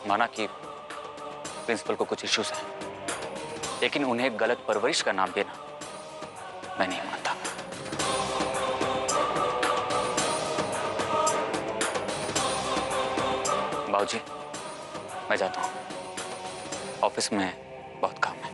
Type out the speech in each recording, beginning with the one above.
माना कि प्रिंसिपल को कुछ इश्यूज हैं, लेकिन उन्हें गलत परवरिश का नाम देना मैं नहीं मानता। बाबूजी, मैं जाता हूं, ऑफिस में बहुत काम है।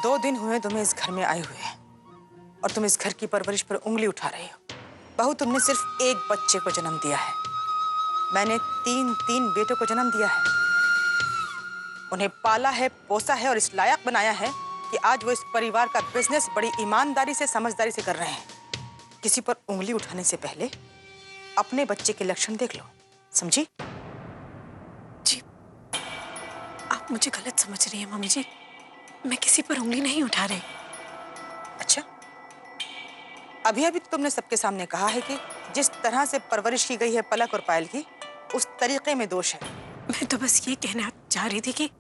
दो दिन हुए तुम्हें इस घर में आए हुए हैं और तुम इस घर की परवरिश पर उंगली उठा रहे हो। बहू, तुमने सिर्फ एक बच्चे को जन्म दिया है, मैंने तीन बेटों को जन्म दिया है। उन्हें पाला है, पोसा है और इस लायक बनाया है कि आज वो इस परिवार का बिजनेस बड़ी ईमानदारी से, समझदारी से कर रहे हैं। किसी पर उंगली उठाने से पहले अपने बच्चे के लक्षण देख लो, समझी? जी, आप मुझे गलत समझ रही हैं मम्मी जी, मैं किसी पर उंगली नहीं उठा रही। अच्छा, अभी अभी तुमने सबके सामने कहा है कि जिस तरह से परवरिश की गई है पलक और पायल की, उस तरीके में दोष है। मैं तो बस ये कहना चाह रही थी कि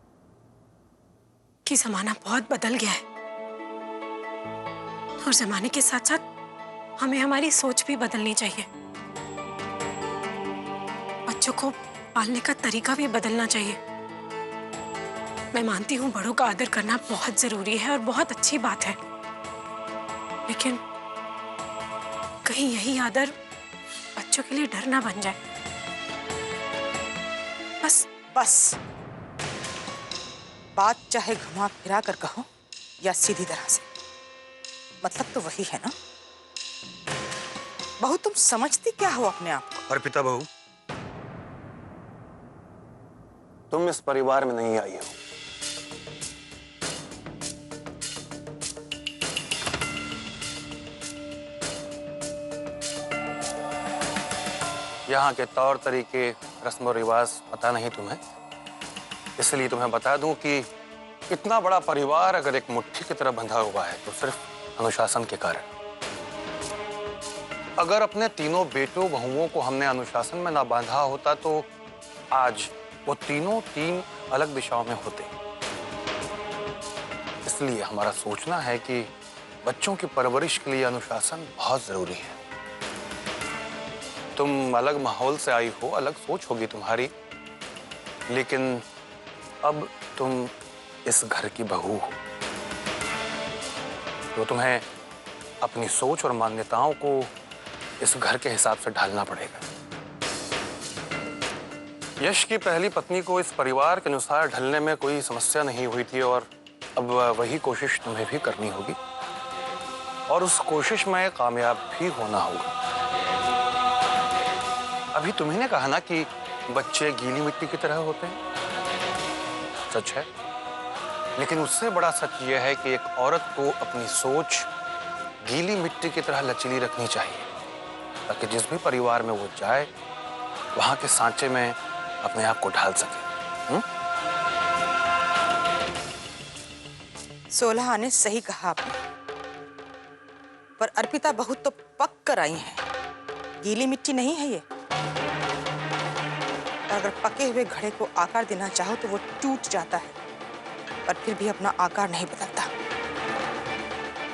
जमाना बहुत बदल गया है और जमाने के साथ साथ हमें हमारी सोच भी बदलनी चाहिए। बच्चों को पालने का तरीका भी बदलना चाहिए। मैं मानती हूँ बड़ों का आदर करना बहुत जरूरी है और बहुत अच्छी बात है, लेकिन कहीं यही आदर बच्चों के लिए डर ना बन जाए। बस बात चाहे घुमा फिरा कर कहो या सीधी तरह से, मतलब तो वही है ना। बहू, तुम समझती क्या हो अपने आप को? अर्पिता बहू, तुम इस परिवार में नहीं आई हो। यहाँ के तौर तरीके, रस्म और रिवाज पता नहीं तुम्हें, इसलिए तुम्हें बता दूं कि इतना बड़ा परिवार अगर एक मुट्ठी की तरह बंधा हुआ है तो सिर्फ अनुशासन के कारण। अगर अपने तीनों बेटों बहुओं को हमने अनुशासन में ना बांधा होता तो आज वो तीनों तीन अलग दिशाओं में होते। इसलिए हमारा सोचना है कि बच्चों की परवरिश के लिए अनुशासन बहुत जरूरी है। तुम अलग माहौल से आई हो, अलग सोच होगी तुम्हारी, लेकिन अब तुम इस घर की बहू हो, तो तुम्हें अपनी सोच और मान्यताओं को इस घर के हिसाब से ढालना पड़ेगा। यश की पहली पत्नी को इस परिवार के अनुसार ढलने में कोई समस्या नहीं हुई थी और अब वही कोशिश तुम्हें भी करनी होगी और उस कोशिश में कामयाब भी होना होगा। अभी तुम्ही ने कहा ना कि बच्चे गीली मिट्टी की तरह होते हैं, सच है, लेकिन उससे बड़ा सच यह है कि एक औरत को अपनी सोच गीली मिट्टी की तरह लचीली रखनी चाहिए ताकि जिस भी परिवार में वो जाए वहां के सांचे में अपने आप को ढाल सके। 16 ने सही कहा आपने, पर अर्पिता बहू तो पक कर आई है, गीली मिट्टी नहीं है ये। अगर पके हुए घड़े को आकार देना चाहो तो वो टूट जाता है, पर फिर भी अपना आकार नहीं बदलता।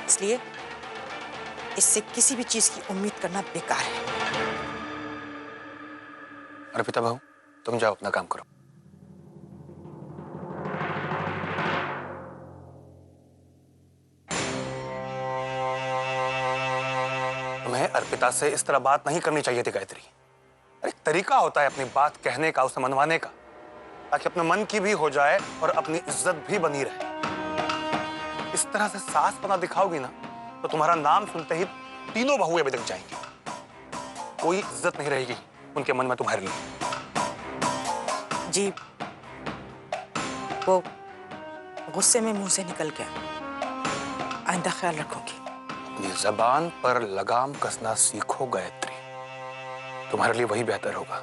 इसलिए इससे किसी भी चीज की उम्मीद करना बेकार है। अर्पिता बहू, तुम जाओ अपना काम करो। तुम्हें अर्पिता से इस तरह बात नहीं करनी चाहिए थी गायत्री। एक तरीका होता है अपनी बात कहने का, उसे मनवाने का, ताकि अपने मन की भी हो जाए और अपनी इज्जत भी बनी रहे। इस तरह से सासपना दिखाओगी ना तो तुम्हारा नाम सुनते ही तीनों बहुएं बिदक जाएंगी, कोई इज्जत नहीं रहेगी उनके मन में तुम्हारे लिए। जी, वो गुस्से में मुंह से निकल गया, आइंदा ख्याल रखूंगी। अपनी जबान पर लगाम कसना सीखो गायत्री, तुम्हारे लिए वही बेहतर होगा।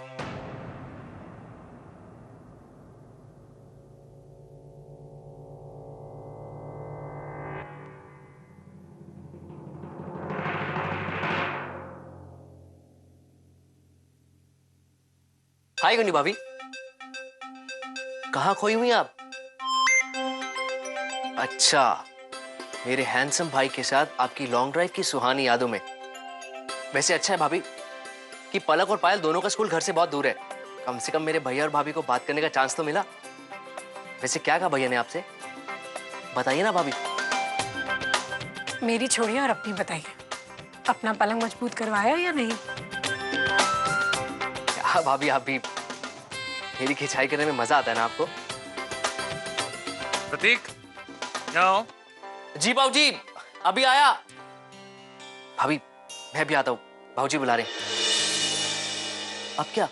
हाय गनी भाभी, कहाँ खोई हुई आप? अच्छा, मेरे हैंडसम भाई के साथ आपकी लॉन्ग ड्राइव की सुहानी यादों में। वैसे अच्छा है भाभी कि पलक और पायल दोनों का स्कूल घर से बहुत दूर है। कम से कम मेरे भैया और भाभी को बात करने का चांस तो मिला। वैसे क्या कहा भैया ने आपसे, बताइए ना भाभी। मेरी छोड़िए और अपनी बताइए, अपना पलंग मजबूत करवाया या नहीं? क्या भाभी, आप भी मेरी खिंचाई करने में मजा आता है ना आपको? प्रतीक, यहाँ आओ। जी बाबूजी, अभी आया। भाभी मैं भी आता हूँ, बाबूजी बुला रहे हैं। अब क्या?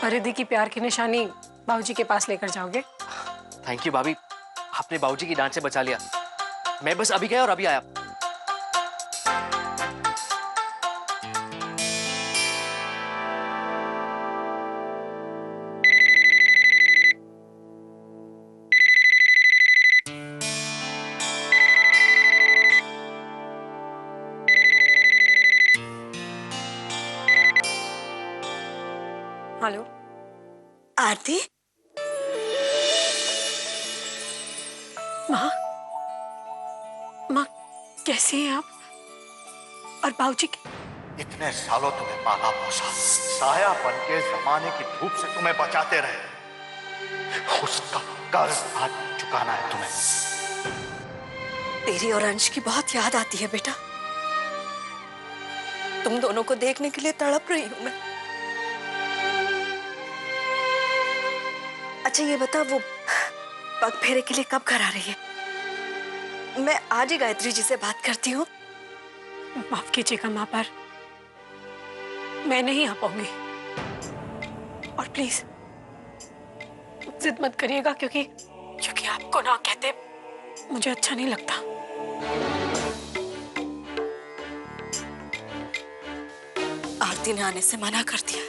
परिधि की प्यार की निशानी बाबूजी के पास लेकर जाओगे? थैंक यू भाभी, आपने बाबूजी की डांट से बचा लिया। मैं बस अभी गया और अभी आया। हेलो आरती, माँ, माँ कैसी हैं आप? और बाबूजी इतने सालों तुम्हें पाला पोसा, साया बन के जमाने की धूप से तुम्हें बचाते रहे, उसका कर्ज आज चुकाना है तुम्हें। तेरी और अंश की बहुत याद आती है बेटा। तुम दोनों को देखने के लिए तड़प रही हूं मैं। अच्छा ये बता, वो पग फेरे के लिए कब घर आ रही है? मैं आज ही गायत्री जी से बात करती हूँ। माफ कीजिएगा माँ, पर मैं नहीं आ पाऊंगी। और प्लीज जिद मत करिएगा, क्योंकि आपको ना कहते मुझे अच्छा नहीं लगता। आरती ने आने से मना कर दिया।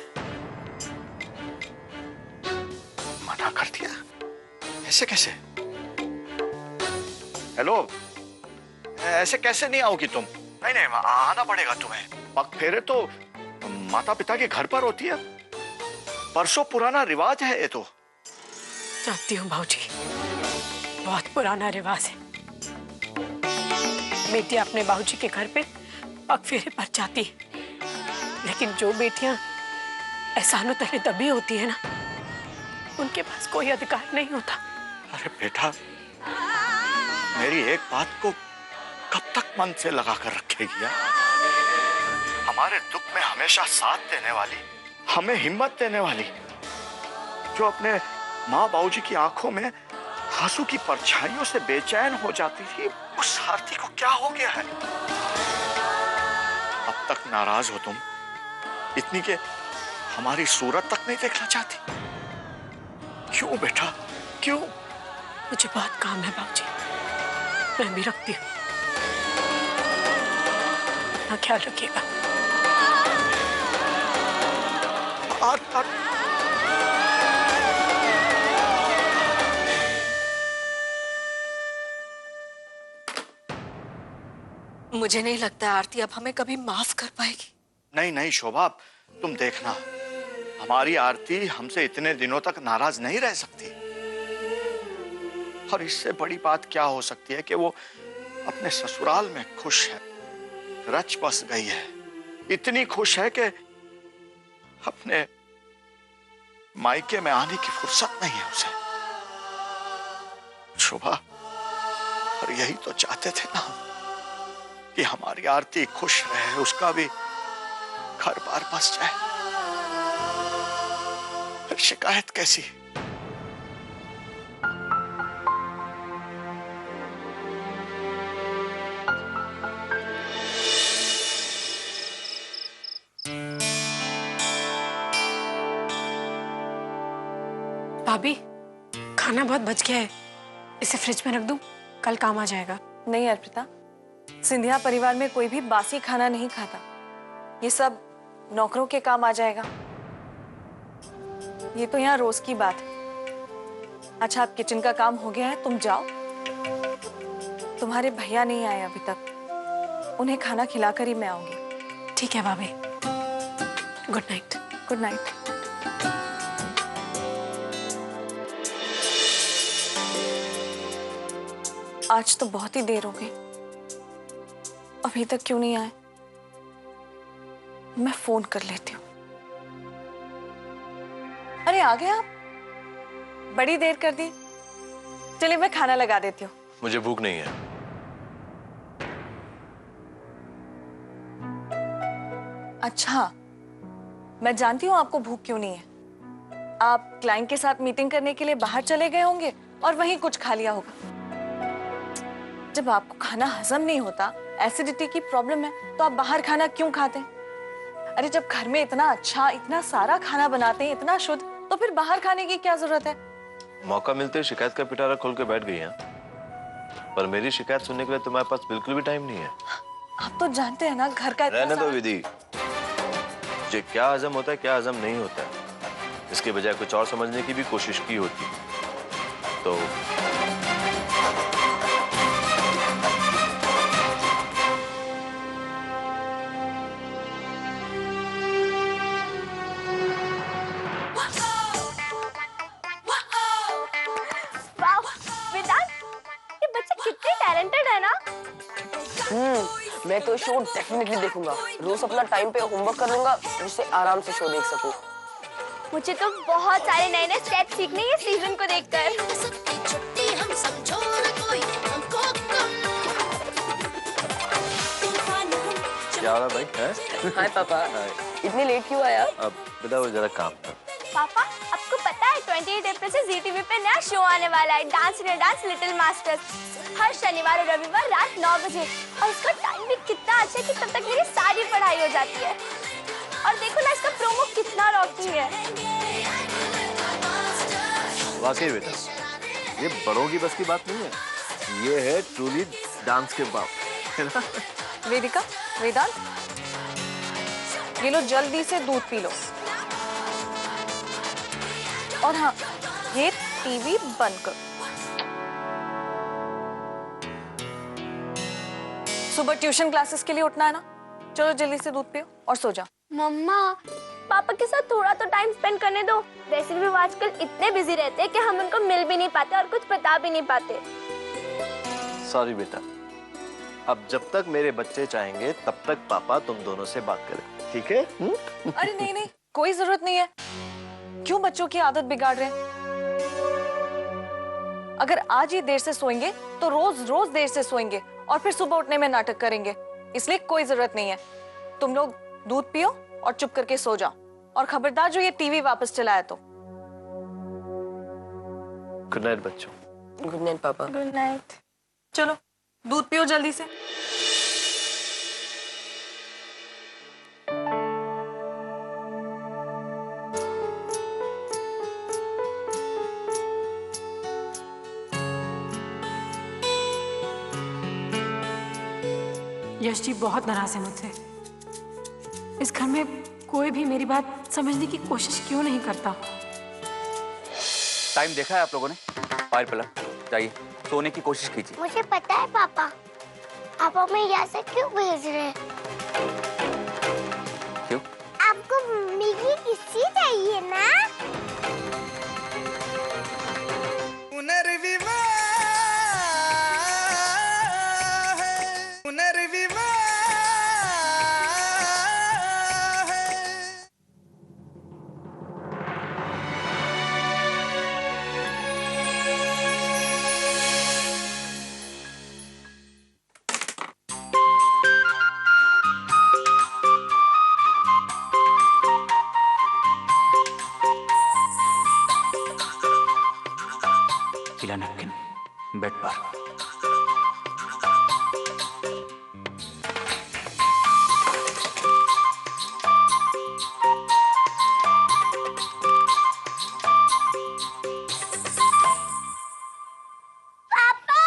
मना कर दिया? ऐसे कैसे? हेलो, ऐसे कैसे नहीं आओगी तुम? नहीं नहीं, आना पड़ेगा तुम्हें। पग फेरे तो माता पिता के घर पर होती है, परसों पुराना रिवाज है ये तो। जानती हूँ भाऊजी, बहुत पुराना रिवाज है। बेटी अपने बाबूजी के घर पे पग फेरे पर जाती है, लेकिन जो बेटियां एहसानो तले दबी होती है ना, उनके पास कोई अधिकार नहीं होता। अरे बेटा, मेरी एक बात को कब तक मन से लगा कर रखेगी यार? हमारे दुख में हमेशा साथ देने वाली, हमें हिम्मत देने वाली, जो अपने माँ बाबूजी की आंखों में आंसू की परछाइयों से बेचैन हो जाती थी, उस आरती को क्या हो गया है? अब तक नाराज हो तुम, इतनी के हमारी सूरत तक नहीं देखना चाहती? क्यों बेटा, क्यों? मुझे बहुत काम है बाबूजी, मैं भी रखती हूँ। अपना ख्याल रखिएगा। मुझे नहीं लगता आरती अब हमें कभी माफ कर पाएगी। नहीं नहीं शोभा, तुम देखना, हमारी आरती हमसे इतने दिनों तक नाराज नहीं रह सकती। और इससे बड़ी बात क्या हो सकती है कि वो अपने ससुराल में खुश है, रच बस गई है, इतनी खुश है कि अपने मायके में आने की फुर्सत नहीं है उसे। शोभा, और यही तो चाहते थे ना कि हमारी आरती खुश रहे, उसका भी घर बार बस जाए। फिर शिकायत कैसी? भाभी, खाना बहुत बच गया है, इसे फ्रिज में रख दूं? कल काम आ जाएगा। नहीं अर्पिता, सिंधिया परिवार में कोई भी बासी खाना नहीं खाता। ये सब नौकरों के काम आ जाएगा। ये तो यहाँ रोज की बात है। अच्छा, आप किचन का काम हो गया है, तुम जाओ। तुम्हारे भैया नहीं आए अभी तक। उन्हें खाना खिलाकर ही मैं आऊंगी। ठीक है भाभी, गुड नाइट। Good night. आज तो बहुत ही देर हो गई, अभी तक क्यों नहीं आए? मैं फोन कर लेती हूँ। अरे आ गए आप, बड़ी देर कर दी। चलिए मैं खाना लगा देती हूँ। मुझे भूख नहीं है। अच्छा, मैं जानती हूँ आपको भूख क्यों नहीं है। आप क्लाइंट के साथ मीटिंग करने के लिए बाहर चले गए होंगे और वहीं कुछ खा लिया होगा। जब आपको खाना हजम नहीं होता, एसिडिटी की प्रॉब्लम है, तो आप बाहर खाना क्यों खाते हैं? अरे जब घर में इतना अच्छा, इतना सारा खाना बनाते हैं, इतना शुद्ध, तो फिर बाहर खाने की क्या जरूरत है? मौका मिलते ही शिकायत का पिटारा खोल के बैठ गई हैं। पर मेरी शिकायत सुनने के लिए तुम्हारे पास बिल्कुल भी टाइम नहीं है। आप तो जानते हैं ना, घर का इतना रहने दो सारा... विधि। मुझे क्या हजम होता है, क्या हजम नहीं होता है, इसके बजाय कुछ और समझने की भी कोशिश की होती तो। मैं तो शो डेफिनेटली देखूंगा। रोज अपना टाइम पे होमवर्क कर लूंगा जिससे आराम से शो देख सकूं। मुझे तो बहुत सारे नए नए स्टेप्स सीखने हैं सीजन को देखकर। क्या हो रहा भाई? हाय पापा। इतनी लेट क्यों आया? अब बेटा वो जरा काम था। पापा, आपको पता है 28 अप्रैल से जी टीवी पे नया शो आने वाला है, Dance India Dance Little Masters, हर शनिवार और रविवार रात 9 बजे। और इसका टाइम भी कितना अच्छा है कि तब तक मेरी सारी पढ़ाई हो जाती है। और देखो ना, इसका प्रोमो कितना रॉकिंग है। वाकई बेटा, ये बड़ों की बस की बात नहीं है, ये है ट्रूली डांस के बाप, है ना? वेदिका, वेदांत, ये लो जल्दी से दूध पी लो। और हाँ, ये टीवी बंद करो। सुबह ट्यूशन क्लासेस के लिए उठना है ना, चलो जल्दी से दूध पियो और सो जाओ। मम्मा, पापा के साथ थोड़ा तो टाइम स्पेंड करने दो। वैसे भी वो आजकल इतने बिजी रहते हैं कि हम उनको मिल भी नहीं पाते और कुछ बता भी नहीं पाते। सॉरी बेटा, अब जब तक मेरे बच्चे चाहेंगे तब तक पापा तुम दोनों से बात करें, ठीक है? अरे नहीं नहीं, कोई जरूरत नहीं है। क्यों बच्चों की आदत बिगाड़ रहे हैं? अगर आज ही देर से सोएंगे तो रोज रोज देर से सोएंगे और फिर सुबह उठने में नाटक करेंगे, इसलिए कोई जरूरत नहीं है। तुम लोग दूध पियो और चुप करके सो जाओ। और खबरदार जो ये टीवी वापस चलाया तो। गुड नाइट बच्चों। गुड नाइट पापा। Good night. चलो दूध पियो जल्दी से। यश जी बहुत नाराज है मुझसे। इस घर में कोई भी मेरी बात समझने की कोशिश क्यों नहीं करता? टाइम देखा है आप लोगों ने? पायल पलक, जाइए सोने की कोशिश कीजिए। मुझे पता है पापा, आप हमें यहाँ से क्यों भेज रहे हैं? क्यों? आपको मम्मी की किस्सी चाहिए ना? गीला नैपकिन बेड पर। पापा,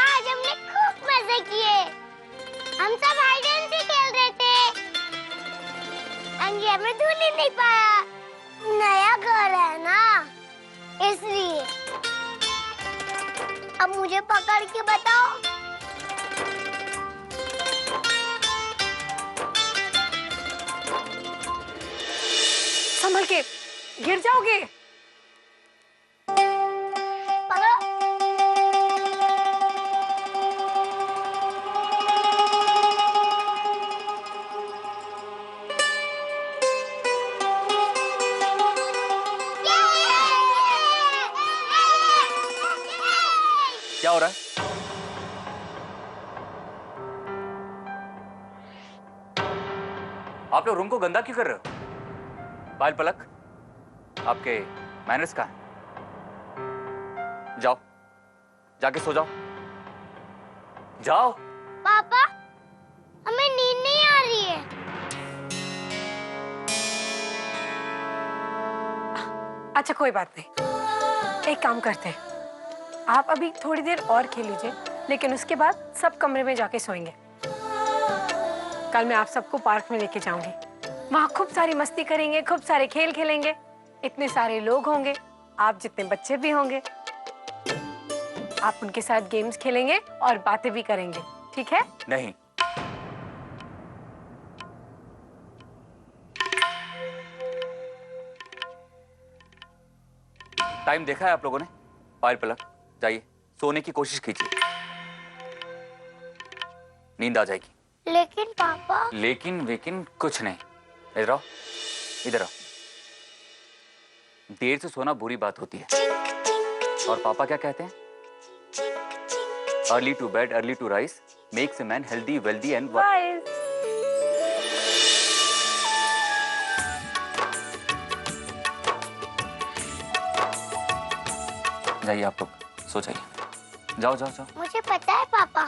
आज हमने खूब मजे किए। हम सब हाइड एंड सीक खेल रहे थे। अंगिया में धूल ही नहीं पाया। नया घर है ना, इसलिए। अब मुझे पकड़ के बताओ। संभल के, गिर जाओगे। पकड़ो। क्या हो रहा है? आप लोग रूम को गंदा क्यों कर रहे हो? पायल पलक, आपके मैनर्स कहाँ हैं? जाओ, जाके सो जाओ। जाओ। पापा, हमें नींद नहीं आ रही है। अच्छा कोई बात नहीं, एक काम करते हैं, आप अभी थोड़ी देर और खेल लीजिए, लेकिन उसके बाद सब कमरे में जाके सोएंगे। कल मैं आप सबको पार्क में लेके जाऊंगी, वहाँ खूब सारी मस्ती करेंगे, खूब सारे खेल खेलेंगे, इतने सारे लोग होंगे, आप जितने बच्चे भी होंगे, आप उनके साथ गेम्स खेलेंगे और बातें भी करेंगे, ठीक है? नहीं, टाइम देखा है आप लोगों ने? पायल पलक, जाइए सोने की कोशिश कीजिए, नींद आ जाएगी। लेकिन पापा। लेकिन वेकिन कुछ नहीं। इधर आओ, इधर आओ। देर से सोना बुरी बात होती है, और पापा क्या कहते हैं? Early to bed early to rise makes a man healthy wealthy and wise. जाइए आप लोग, सो जाइए, जाओ जाओ जाओ। मुझे पता है पापा,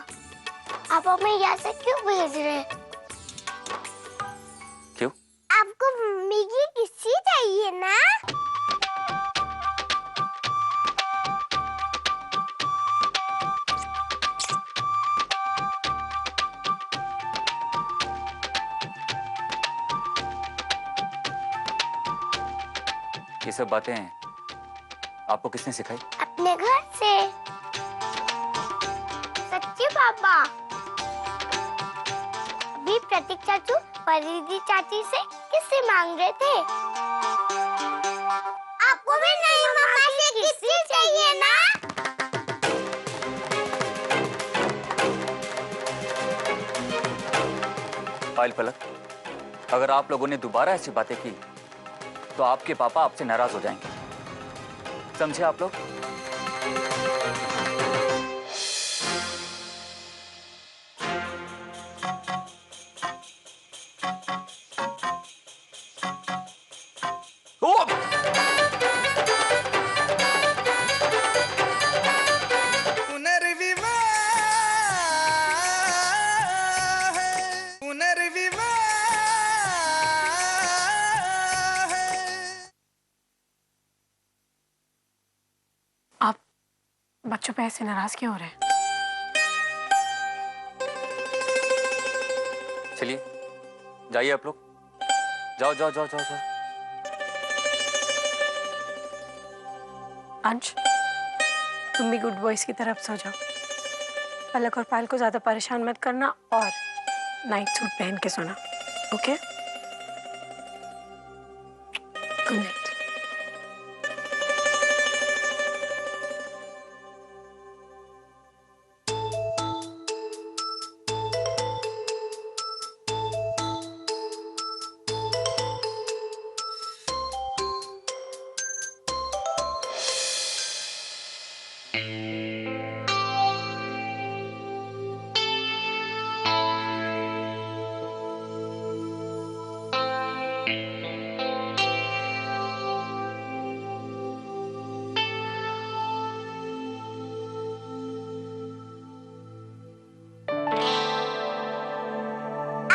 आप हमें यहाँ से क्यों भेज रहे हैं? क्यों? आपको मम्मी की किस्सी चाहिए ना? ये सब बातें आपको किसने सिखाई? अपने घर से। सच्ची पापा। अभी प्रतीक चाचू परिधि चाची से किस्से मांग रहे थे। आपको भी नई मम्मा से किस्से चाहिए ना? पायल पलक, अगर आप लोगों ने दोबारा ऐसी बातें की तो आपके पापा आपसे नाराज हो जाएंगे, समझे आप लोग? आप बच्चों पे ऐसे नाराज क्यों हो रहे हैं? चलिए जाइए आप लोग, जाओ जाओ जाओ जाओ जाओ। अंश, तुम भी गुड बॉयज की तरफ सो जाओ। पलक और पायल को ज्यादा परेशान मत करना और नाइट सूट पहन के सोना, ओके? Good night.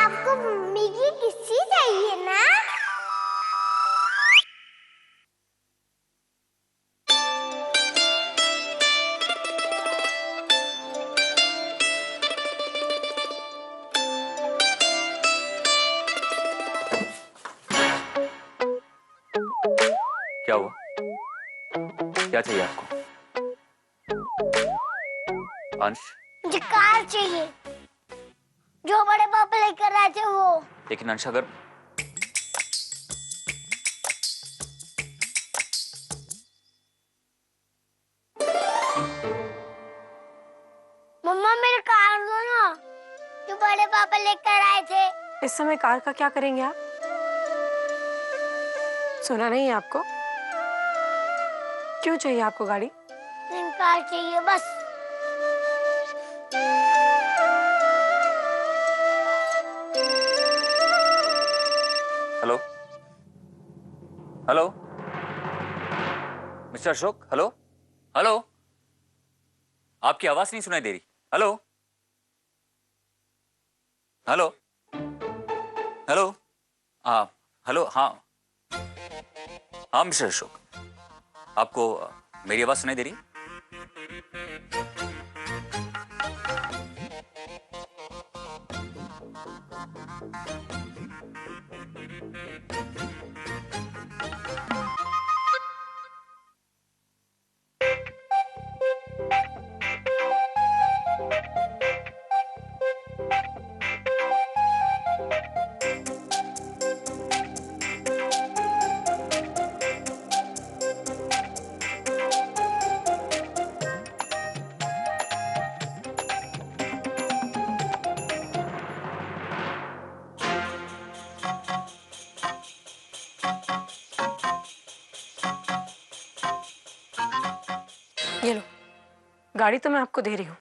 आपको मम्मी की किस्सी चाहिए ना? क्या हुआ? क्या चाहिए आपको? अंश, मुझे कार चाहिए, जो बड़े पापा लेकर आए थे वो। लेकिन अंश अगर मम्मा मेरे कार दो ना, जो बड़े पापा लेकर आए थे। इस समय कार का क्या करेंगे आप? सुना नहीं है आपको? क्यों चाहिए आपको गाड़ी? कार चाहिए बस। Hello hello mister Ashok, hello hello, आपकी आवाज नहीं सुनाई दे रही। हेलो हेलो हेलो, हाँ हेलो, हाँ हाँ मिस्टर अशोक, आपको मेरी आवाज सुनाई दे रही? ये लो, गाड़ी तो मैं आपको दे रही हूँ,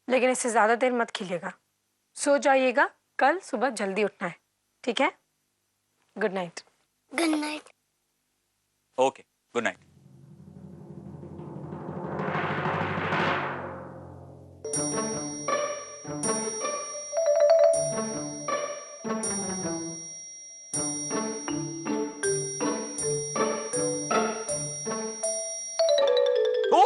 लेकिन इससे ज्यादा देर मत खेलिएगा। सो जाइएगा, कल सुबह जल्दी उठना है, ठीक है? Good night. Good night. Okay, good night. ओ!